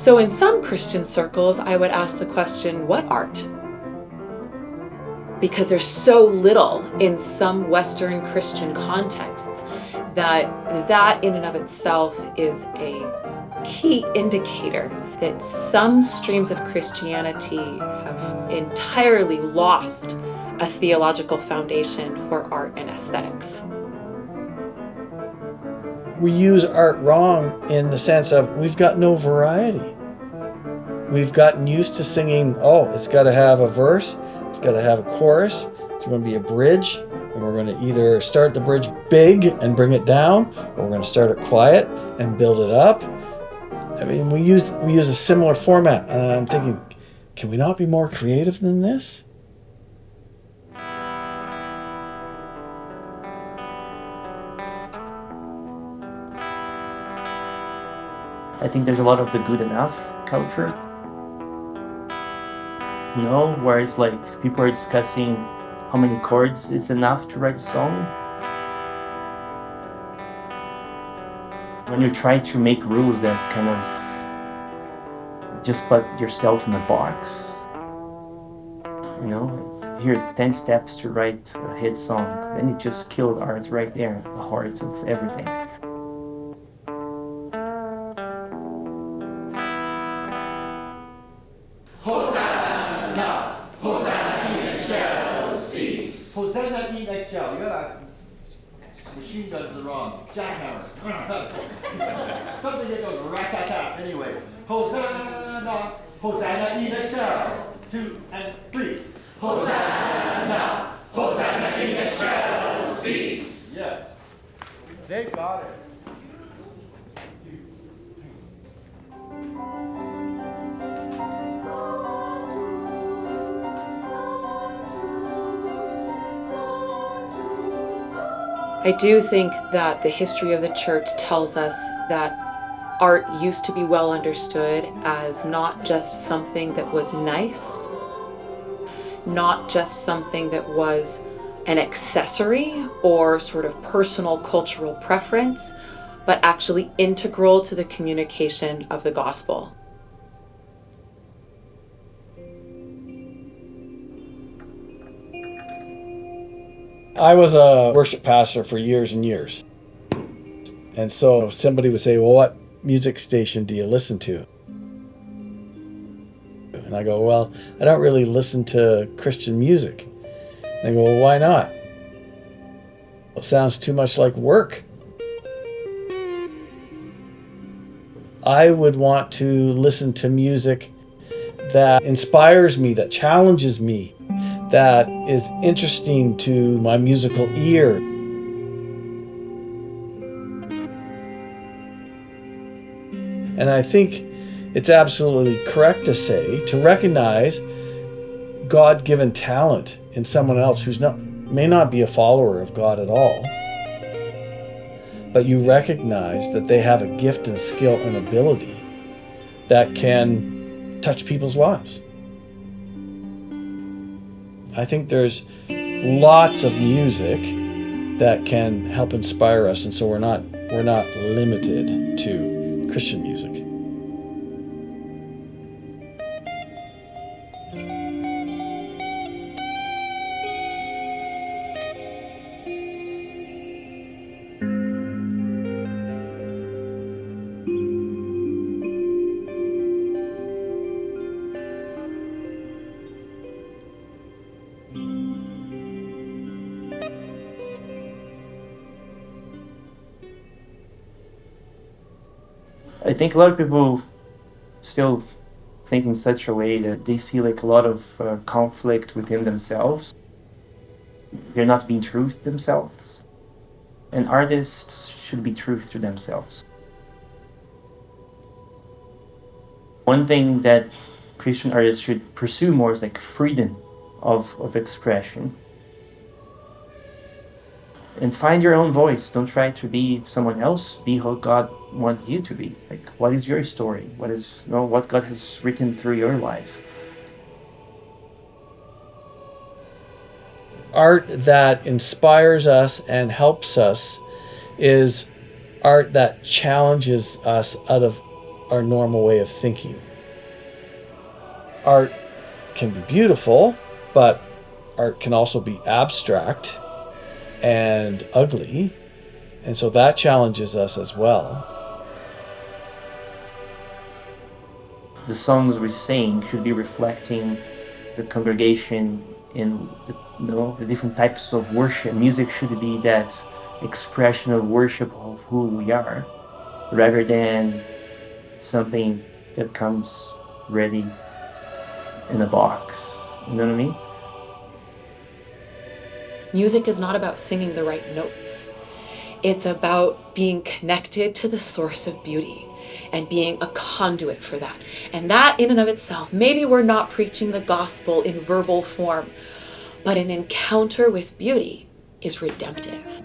So in some Christian circles, I would ask the question, what art? Because there's so little in some Western Christian contexts that in and of itself is a key indicator that some streams of Christianity have entirely lost a theological foundation for art and aesthetics. We use art wrong in the sense of we've got no variety. We've gotten used to singing, it's got to have a verse, it's got to have a chorus, it's going to be a bridge, and we're going to either start the bridge big and bring it down, or we're going to start it quiet and build it up. I mean, we use a similar format, and I'm thinking, can we not be more creative than this? I think there's a lot of the good enough culture, where it's like people are discussing how many chords it's enough to write a song. When you try to make rules that kind of just put yourself in a box, here are 10 steps to write a hit song, then you just kill art right there, the heart of everything. Hosanna, Hosanna in excelsis. Hosanna in excel. You got machine guns are wrong. Jackhammer. Something that goes rat-tat-tat. Anyway. Hosanna, Hosanna in excel. 2 and 3. Hosanna, Hosanna in excelsis. Yes. They got it. I do think that the history of the church tells us that art used to be well understood as not just something that was nice, not just something that was an accessory or sort of personal cultural preference, but actually integral to the communication of the gospel. I was a worship pastor for years and years. And so somebody would say, well, what music station do you listen to? And I go, well, I don't really listen to Christian music. And they go, well, why not? It sounds too much like work. I would want to listen to music that inspires me, that challenges me, that is interesting to my musical ear. And I think it's absolutely correct to say, to recognize God-given talent in someone else who's may not be a follower of God at all, but you recognize that they have a gift and skill and ability that can touch people's lives. I think there's lots of music that can help inspire us, and so we're not limited to Christian music. I think a lot of people still think in such a way that they see like a lot of conflict within themselves. They're not being true to themselves. And artists should be true to themselves. One thing that Christian artists should pursue more is like freedom of expression. And find your own voice. Don't try to be someone else. Be who God wants you to be. Like, what is your story? What God has written through your life? Art that inspires us and helps us is art that challenges us out of our normal way of thinking. Art can be beautiful, but art can also be abstract and ugly, and so that challenges us as well. The songs we sing should be reflecting the congregation in the different types of worship. Music should be that expression of worship of who we are, rather than something that comes ready in a box. You know what I mean? Music is not about singing the right notes. It's about being connected to the source of beauty and being a conduit for that. And that in and of itself, maybe we're not preaching the gospel in verbal form, but an encounter with beauty is redemptive.